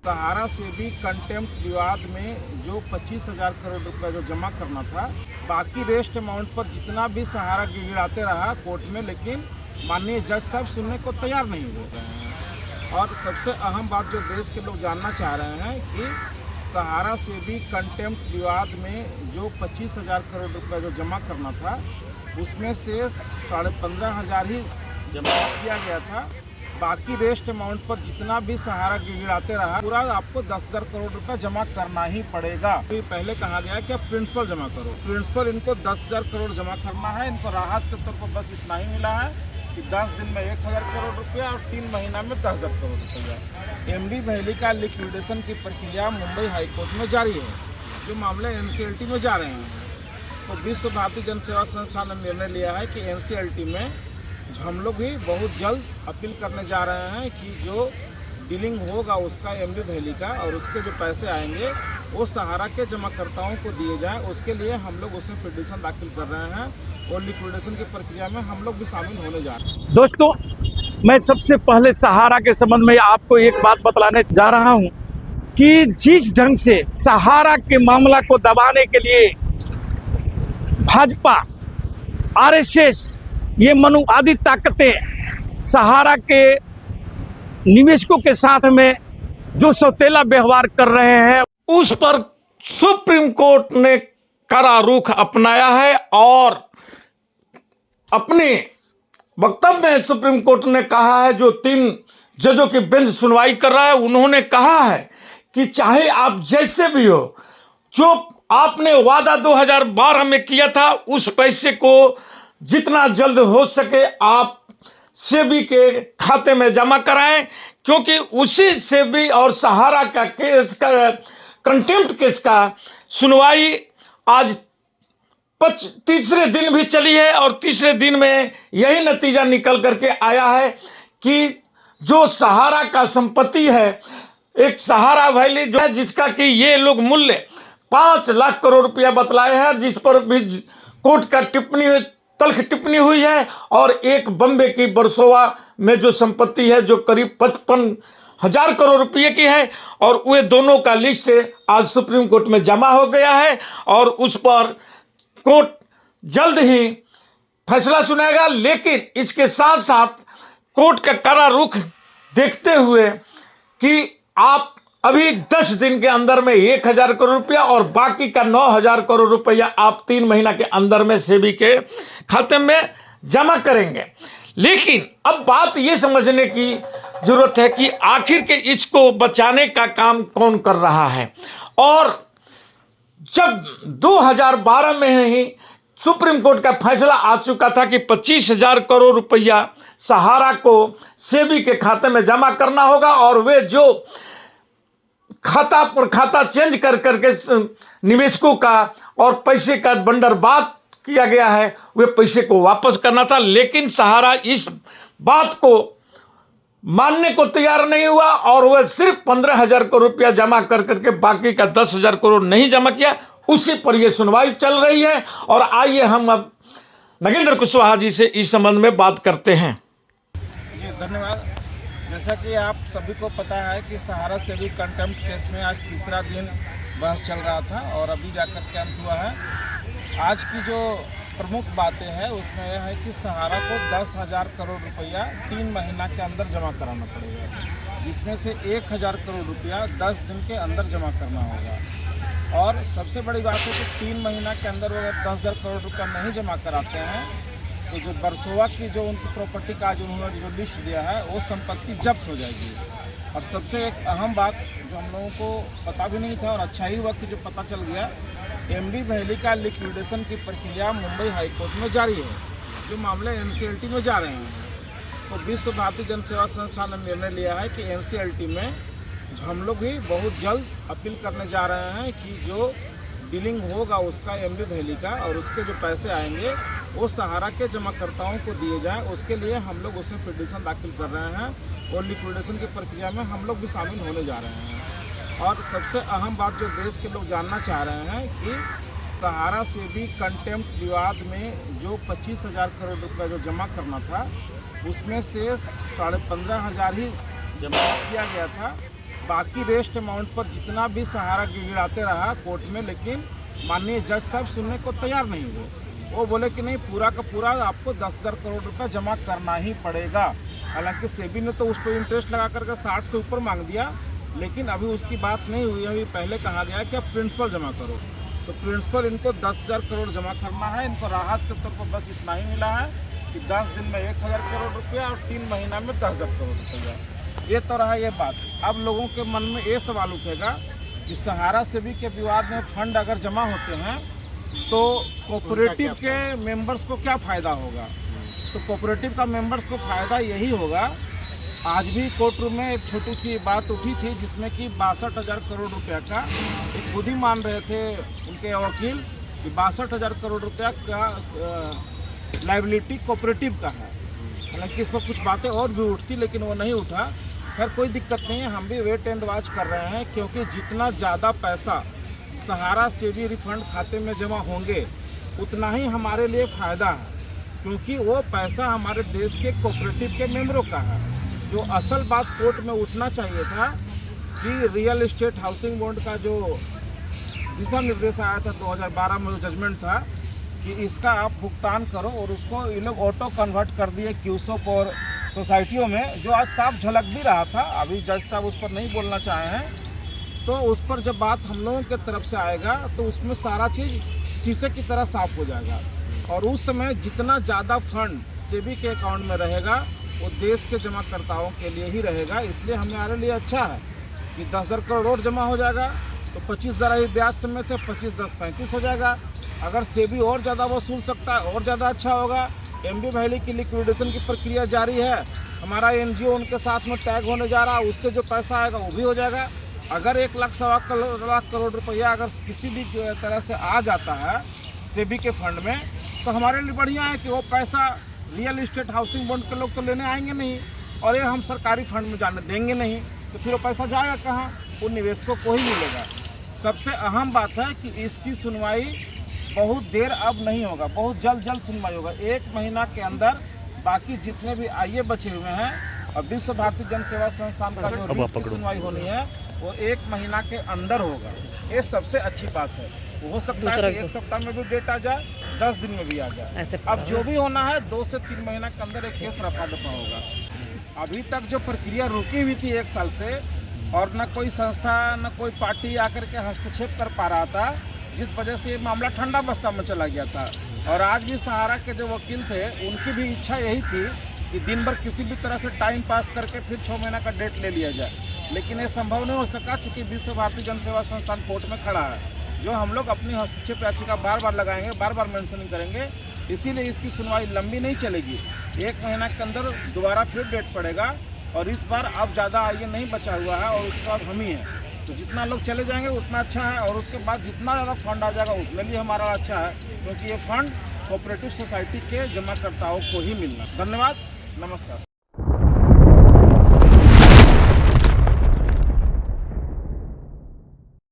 सहारा से भी कंटेम्प्ट विवाद में जो 25,000 करोड़ रुपए जो जमा करना था, बाकी रेस्ट अमाउंट पर जितना भी सहारा गिड़गिड़ाते रहा कोर्ट में, लेकिन माननीय जज साहब सुनने को तैयार नहीं हो रहे हैं। और सबसे अहम बात जो देश के लोग जानना चाह रहे हैं कि सहारा से भी कंटेम्प्ट विवाद में जो 25,000 करोड़ रुपए जो जमा करना था, उसमें से 15,500 ही जमा किया गया था। बाकी रेस्ट अमाउंट पर जितना भी सहारा गिड़गिड़ाते रहा, पूरा आपको 10,000 करोड़ रुपए जमा करना ही पड़ेगा। तो पहले कहा गया कि आप प्रिंसिपल जमा करो, प्रिंसिपल इनको 10,000 करोड़ जमा करना है। इनको राहत के तौर पर बस इतना ही मिला है कि 10 दिन में 1,000 करोड़ रुपया और 3 महीना में 10,000 करोड़ रुपया। एमडी वैली का लिक्विडेशन की प्रक्रिया मुंबई हाईकोर्ट में जारी है। जो मामले एनसीएलटी में जा रहे हैं, तो विश्व भारती जन सेवा संस्थान ने निर्णय लिया है कि एनसीएलटी में हम लोग भी बहुत जल्द अपील करने जा रहे हैं कि जो डीलिंग होगा उसका एमडी वैली का, और उसके जो पैसे आएंगे वो सहारा के जमाकर्ताओं को दिए जाए। उसके लिए हम लोग उसमें पिटीशन दाखिल कर रहे हैं और लिक्विडेशन की प्रक्रिया में हम लोग भी शामिल होने जा रहे हैं। दोस्तों, मैं सबसे पहले सहारा के संबंध में आपको एक बात बतलाने जा रहा हूं कि जिस ढंग से सहारा के मामला को दबाने के लिए भाजपा, आरएसएस, ये मनुवादी ताकतें सहारा के निवेशकों के साथ में जो सौतेला व्यवहार कर रहे हैं, उस पर सुप्रीम कोर्ट ने कड़ा रुख अपनाया है। और अपने वक्तव्य में सुप्रीम कोर्ट ने कहा है, जो 3 जजों की बेंच सुनवाई कर रहा है, उन्होंने कहा है कि चाहे आप जैसे भी हो, जो आपने वादा 2012 में किया था, उस पैसे को जितना जल्द हो सके आप सेबी के खाते में जमा कराएं, क्योंकि उसी सेबी और सहारा का केस का, कंटेम्प्ट केस का सुनवाई आज तीसरे दिन भी चली है। और तीसरे दिन में यही नतीजा निकल करके आया है कि जो सहारा का संपत्ति है, एक सहारा वैली जो है, जिसका कि ये लोग मूल्य 5 लाख करोड़ रुपया बतलाए हैं, जिस पर भी कोर्ट का तल्ख टिप्पणी हुई है, और एक बम्बे की बरसोवा में जो संपत्ति है जो करीब 55,000 करोड़ रुपये की है, और वे दोनों का लिस्ट आज सुप्रीम कोर्ट में जमा हो गया है। और उस पर कोर्ट जल्द ही फैसला सुनाएगा। लेकिन इसके साथ साथ कोर्ट का कड़ा रुख देखते हुए कि आप अभी 10 दिन के अंदर में 1,000 करोड़ रुपया और बाकी का 9,000 करोड़ रुपया आप 3 महीना के अंदर में सेबी के खाते में जमा करेंगे। लेकिन अब बात ये समझने की जरूरत है कि आखिर के इसको बचाने का काम कौन कर रहा है। और जब 2012 में ही सुप्रीम कोर्ट का फैसला आ चुका था कि 25,000 करोड़ रुपया सहारा को सेबी के खाते में जमा करना होगा, और वे जो खाता पर खाता चेंज कर करके निवेशकों का और पैसे का बंदरबाद किया गया है, वे पैसे को वापस करना था। लेकिन सहारा इस बात को मानने को तैयार नहीं हुआ, और वह सिर्फ 15,000 करोड़ रुपया जमा कर करके बाकी का 10,000 करोड़ नहीं जमा किया। उसी पर यह सुनवाई चल रही है। और आइए हम अब नगेंद्र कुशवाहा जी से इस संबंध में बात करते हैं। जी धन्यवाद। जैसा कि आप सभी को पता है कि सहारा से भी कंटेम्प्ट केस में आज तीसरा दिन बहस चल रहा था और अभी जाकर के अंत हुआ है। आज की जो प्रमुख बातें हैं उसमें यह है कि सहारा को 10,000 करोड़ रुपया 3 महीना के अंदर जमा कराना पड़ेगा, जिसमें से 1,000 करोड़ रुपया 10 दिन के अंदर जमा करना होगा। और सबसे बड़ी बात है कि 3 महीना के अंदर वो अगर 10,000 करोड़ रुपया नहीं जमा कराते हैं तो जो बरसोवा की जो उनकी प्रॉपर्टी का जो उन्होंने जो लिस्ट दिया है वो संपत्ति जब्त हो जाएगी। और सबसे एक अहम बात जो हम लोगों को पता भी नहीं था और अच्छा ही हुआ कि जो पता चल गया, एमडी वैली का लिक्विडेशन की प्रक्रिया मुंबई हाईकोर्ट में जारी है। जो मामले एनसीएलटी में जा रहे हैं, तो विश्व भारती जन सेवा संस्थान ने निर्णय लिया है कि एनसीएलटी में हम लोग भी बहुत जल्द अपील करने जा रहे हैं कि जो डीलिंग होगा उसका एमडी वैली का, और उसके जो पैसे आएंगे वो सहारा के जमाकर्ताओं को दिए जाए। उसके लिए हम लोग उसमें पिटीशन दाखिल कर रहे हैं और लिक्विडेशन की प्रक्रिया में हम लोग भी शामिल होने जा रहे हैं। और सबसे अहम बात जो देश के लोग जानना चाह रहे हैं कि सहारा से भी कंटेम्प्ट विवाद में जो 25,000 करोड़ रुपये जो जमा करना था, उसमें से 15,500 ही जमा किया गया था। बाकी रेस्ट अमाउंट पर जितना भी सहारा गिराते रहा कोर्ट में, लेकिन माननीय जज साहब सुनने को तैयार नहीं हुए। वो बोले कि नहीं, पूरा का पूरा आपको 10,000 करोड़ रुपया जमा करना ही पड़ेगा। हालांकि सेबी ने तो उस पर इंटरेस्ट लगा करके 60 से ऊपर मांग दिया, लेकिन अभी उसकी बात नहीं हुई। अभी पहले कहा गया कि आप प्रिंसिपल जमा करो, तो प्रिंसिपल इनको 10,000 करोड़ जमा करना है। इनको राहत के तौर पर बस इतना ही मिला है कि 10 दिन में 1,000 करोड़ रुपया और 3 महीना में 10,000 करोड़ रुपया। ये तो रहा ये बात। अब लोगों के मन में ये सवाल उठेगा कि सहारा सेबी के विवाद में फंड अगर जमा होते हैं तो कोऑपरेटिव के मेंबर्स को क्या फ़ायदा होगा। तो कोऑपरेटिव का मेंबर्स को फ़ायदा यही होगा। आज भी कोर्ट रूम में एक छोटी सी बात उठी थी जिसमें कि 62,000 करोड़ रुपया का एक खुद ही मान रहे थे उनके वकील कि 62,000 करोड़ रुपया का लाइबिलिटी कोऑपरेटिव का है। हालांकि इस पर कुछ बातें और भी उठती, लेकिन वो नहीं उठा। खैर कोई दिक्कत नहीं है, हम भी वेट एंड वॉच कर रहे हैं, क्योंकि जितना ज़्यादा पैसा सहारा सेबी रिफंड खाते में जमा होंगे उतना ही हमारे लिए फ़ायदा है, क्योंकि वो पैसा हमारे देश के कोऑपरेटिव के मेंबरों का है। जो असल बात कोर्ट में उठना चाहिए था कि रियल इस्टेट हाउसिंग बोर्ड का जो दिशा निर्देश आया था 2012 में, जो जजमेंट था कि इसका आप भुगतान करो, और उसको ये लोग ऑटो कन्वर्ट कर दिए क्यूसोप और सोसाइटियों में, जो आज साफ झलक भी रहा था। अभी जज साहब उस पर नहीं बोलना चाहे हैं, तो उस पर जब बात हम लोगों के तरफ से आएगा तो उसमें सारा चीज़ शीशे की तरह साफ हो जाएगा। और उस समय जितना ज़्यादा फंड सेबी के अकाउंट में रहेगा वो देश के जमाकर्ताओं के लिए ही रहेगा। इसलिए हमारे लिए अच्छा है कि 10,000 करोड़ और जमा हो जाएगा, तो 25,000 ही ब्याज समेत है, 25 10 35 हो जाएगा। अगर सेबी और ज़्यादा वसूल सकता है और ज़्यादा अच्छा होगा। एमबी वैली की लिक्विडेशन की प्रक्रिया जारी है, हमारा एनजीओ उनके साथ में टैग होने जा रहा है, उससे जो पैसा आएगा वो भी हो जाएगा। अगर 1 लाख सवा लाख करोड़ रुपया अगर किसी भी तरह से आ जाता है सेबी के फंड में, तो हमारे लिए बढ़िया है कि वो पैसा रियल इस्टेट हाउसिंग बोर्ड के लोग तो लेने आएंगे नहीं, और ये हम सरकारी फंड में जाने देंगे नहीं, तो फिर वो पैसा जाएगा कहाँ? वो निवेशकों को ही मिलेगा। सबसे अहम बात है कि इसकी सुनवाई बहुत देर अब नहीं होगा, बहुत जल्द सुनवाई होगा। 1 महीना के अंदर बाकी जितने भी आईए बचे हुए हैं और विश्व भारती जन सेवा संस्थान का जो रीट की सुनवाई होनी है वो 1 महीना के अंदर होगा। ये सबसे अच्छी बात है। हो सकता है कि 1 सप्ताह में भी डेट आ जाए, 10 दिन में भी आ जाए। अब जो भी होना है 2 से 3 महीना के अंदर एक केस रफा दफा होगा। अभी तक जो प्रक्रिया रुकी हुई थी 1 साल से, और न कोई संस्था न कोई पार्टी आकर के हस्तक्षेप कर पा रहा था, जिस वजह से ये मामला ठंडा बस्ता में चला गया था। और आज भी सहारा के जो वकील थे उनकी भी इच्छा यही थी कि दिन भर किसी भी तरह से टाइम पास करके फिर 6 महीना का डेट ले लिया जाए, लेकिन ये संभव नहीं हो सका क्योंकि विश्व भारती जन सेवा संस्थान कोर्ट में खड़ा है, जो हम लोग अपनी हस्तक्षेप याचिका बार लगाएंगे, बार मेंशनिंग करेंगे। इसीलिए इसकी सुनवाई लंबी नहीं चलेगी। 1 महीना के अंदर दोबारा फिर डेट पड़ेगा, और इस बार अब ज़्यादा आईए नहीं बचा हुआ है, और उसके बाद हम ही हैं। तो जितना लोग चले जाएंगे उतना अच्छा है, और उसके बाद जितना ज़्यादा फंड आ जाएगा उतने लिए हमारा अच्छा है, क्योंकि ये फंड कोऑपरेटिव सोसाइटी के जमाकर्ताओं को ही मिलना। धन्यवाद, नमस्कार।